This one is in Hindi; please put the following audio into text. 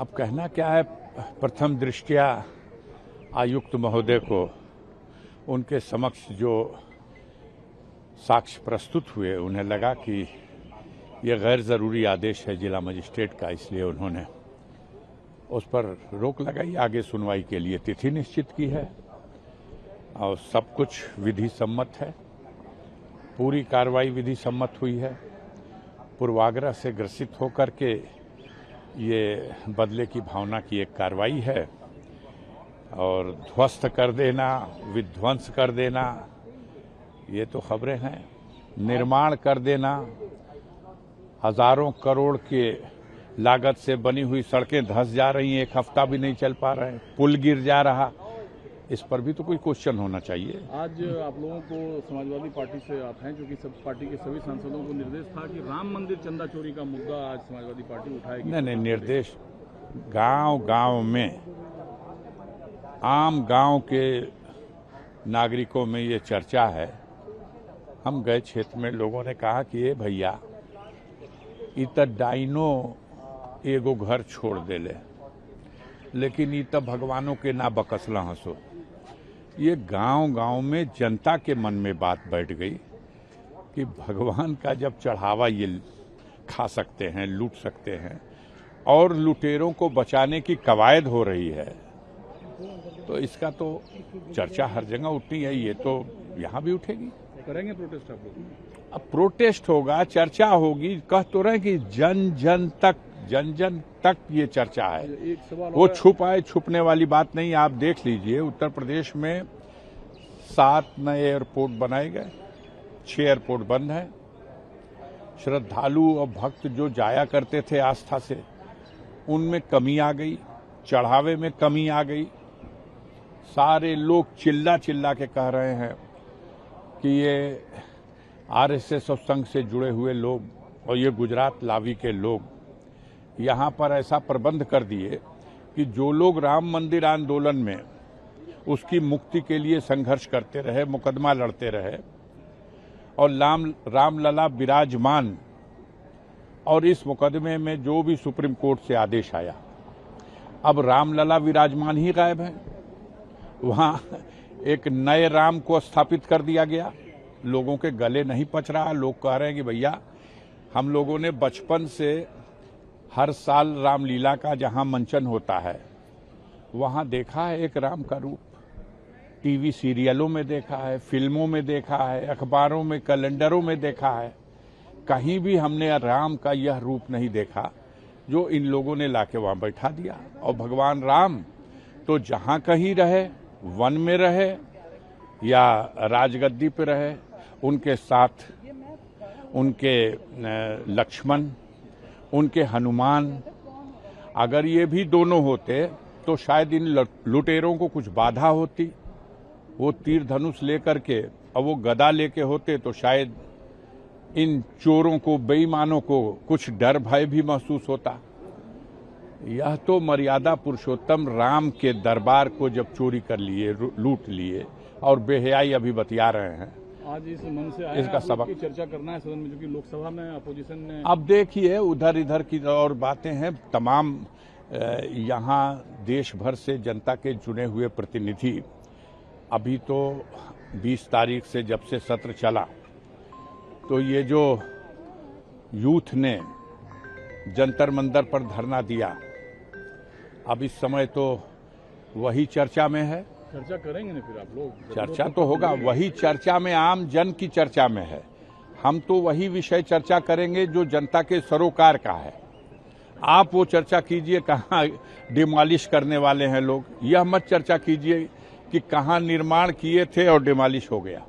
अब कहना क्या है, प्रथम दृष्टया आयुक्त महोदय को उनके समक्ष जो साक्ष्य प्रस्तुत हुए, उन्हें लगा कि यह गैर ज़रूरी आदेश है जिला मजिस्ट्रेट का, इसलिए उन्होंने उस पर रोक लगाई। आगे सुनवाई के लिए तिथि निश्चित की है और सब कुछ विधि सम्मत है, पूरी कार्रवाई विधि सम्मत हुई है। पूर्वाग्रह से ग्रसित होकर के ये बदले की भावना की एक कार्रवाई है और ध्वस्त कर देना, विध्वंस कर देना, ये तो खबरें हैं। निर्माण कर देना, हजारों करोड़ के लागत से बनी हुई सड़कें धंस जा रही हैं, एक हफ्ता भी नहीं चल पा रहे हैं, पुल गिर जा रहा, इस पर भी तो कोई क्वेश्चन होना चाहिए। आज आप लोगों को समाजवादी पार्टी से आप हैं, क्योंकि सब पार्टी के सभी सांसदों को निर्देश था कि राम मंदिर चंदा चोरी का मुद्दा आज समाजवादी पार्टी उठाएगी। नहीं, निर्देश गांव गांव में, आम गांव के नागरिकों में ये चर्चा है। हम गए क्षेत्र में, लोगों ने कहा कि ये भैया इत डाइनो एगो घर छोड़ देले, लेकिन इत भगवानों के ना बकसला हंसो। ये गांव गांव में जनता के मन में बात बैठ गई कि भगवान का जब चढ़ावा ये खा सकते हैं, लूट सकते हैं और लुटेरों को बचाने की कवायद हो रही है, तो इसका तो चर्चा हर जगह उठनी है, ये तो यहाँ भी उठेगी। करेंगे प्रोटेस्ट आप लोग? अब प्रोटेस्ट होगा, चर्चा होगी, कह तो रहे कि जन जन तक ये चर्चा है। एक सवाल वो छुपाए छुपने वाली बात नहीं। आप देख लीजिए, उत्तर प्रदेश में 7 नए एयरपोर्ट बनाए गए, 6 एयरपोर्ट बंद हैं। श्रद्धालु और भक्त जो जाया करते थे आस्था से, उनमें कमी आ गई, चढ़ावे में कमी आ गई। सारे लोग चिल्ला चिल्ला के कह रहे हैं कि ये आरएसएस और संघ से जुड़े हुए लोग और ये गुजरात लावी के लोग यहाँ पर ऐसा प्रबंध कर दिए कि जो लोग राम मंदिर आंदोलन में उसकी मुक्ति के लिए संघर्ष करते रहे, मुकदमा लड़ते रहे और रामलला विराजमान, और इस मुकदमे में जो भी सुप्रीम कोर्ट से आदेश आया, अब रामलला विराजमान ही गायब है। वहाँ एक नए राम को स्थापित कर दिया गया। लोगों के गले नहीं पच रहा। लोग कह रहे हैं कि भैया, हम लोगों ने बचपन से हर साल रामलीला का जहां मंचन होता है वहां देखा है एक राम का रूप, टीवी सीरियलों में देखा है, फिल्मों में देखा है, अखबारों में, कैलेंडरों में देखा है, कहीं भी हमने राम का यह रूप नहीं देखा जो इन लोगों ने लाके वहां बैठा दिया। और भगवान राम तो जहां कहीं रहे, वन में रहे या राजगद्दी पे रहे, उनके साथ उनके लक्ष्मण, उनके हनुमान, अगर ये भी दोनों होते तो शायद इन लुटेरों को कुछ बाधा होती। वो तीर धनुष लेकर के और वो गदा लेके होते तो शायद इन चोरों को, बेईमानों को कुछ डर भय भी महसूस होता। यह तो मर्यादा पुरुषोत्तम राम के दरबार को जब चोरी कर लिए, लूट लिए और बेहयाई अभी बतिया रहे हैं। आज इस मन से आया इसका सबक चर्चा करना है सदन में, जो कि लोकसभा में अपोजिशन ने। अब देखिए, उधर इधर की और बातें हैं। तमाम यहाँ देश भर से जनता के चुने हुए प्रतिनिधि, अभी तो 20 तारीख से जब से सत्र चला, तो ये जो यूथ ने जंतर मंतर पर धरना दिया, अब इस समय तो वही चर्चा में है। चर्चा करेंगे ना फिर आप लोग? चर्चा तो होगा, वही चर्चा में, आम जन की चर्चा में है। हम तो वही विषय चर्चा करेंगे जो जनता के सरोकार का है। आप वो चर्चा कीजिए कहाँ डिमॉलिश करने वाले हैं लोग, यह मत चर्चा कीजिए कि कहाँ निर्माण किए थे और डिमॉलिश हो गया।